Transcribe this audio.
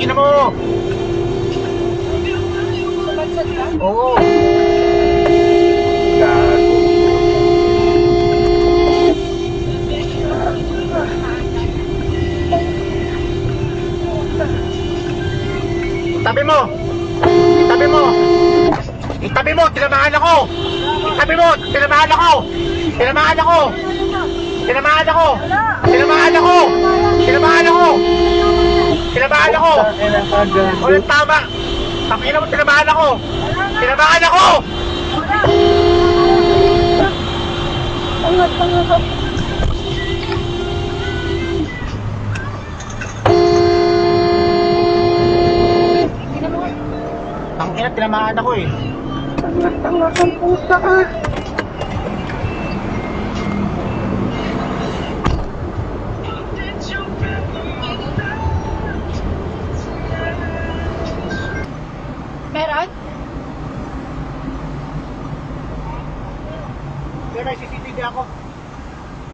ina mo. Oo. Gago. Itabi mo. Itabi mo. Itabi mo, tinamaan ako. Itabi mo, tinamaan ako. Tinamaan ako. Tinamaan ako. Tinamaan ako. Tinamaan ako. Tinamaan ako. Walang tama. Takina mo, tinamaan ako. Tinamaan ako. Angat. Ang ina, tinamaan ako eh. Angat ang puta ka. Meron? Pero may CCTV ako.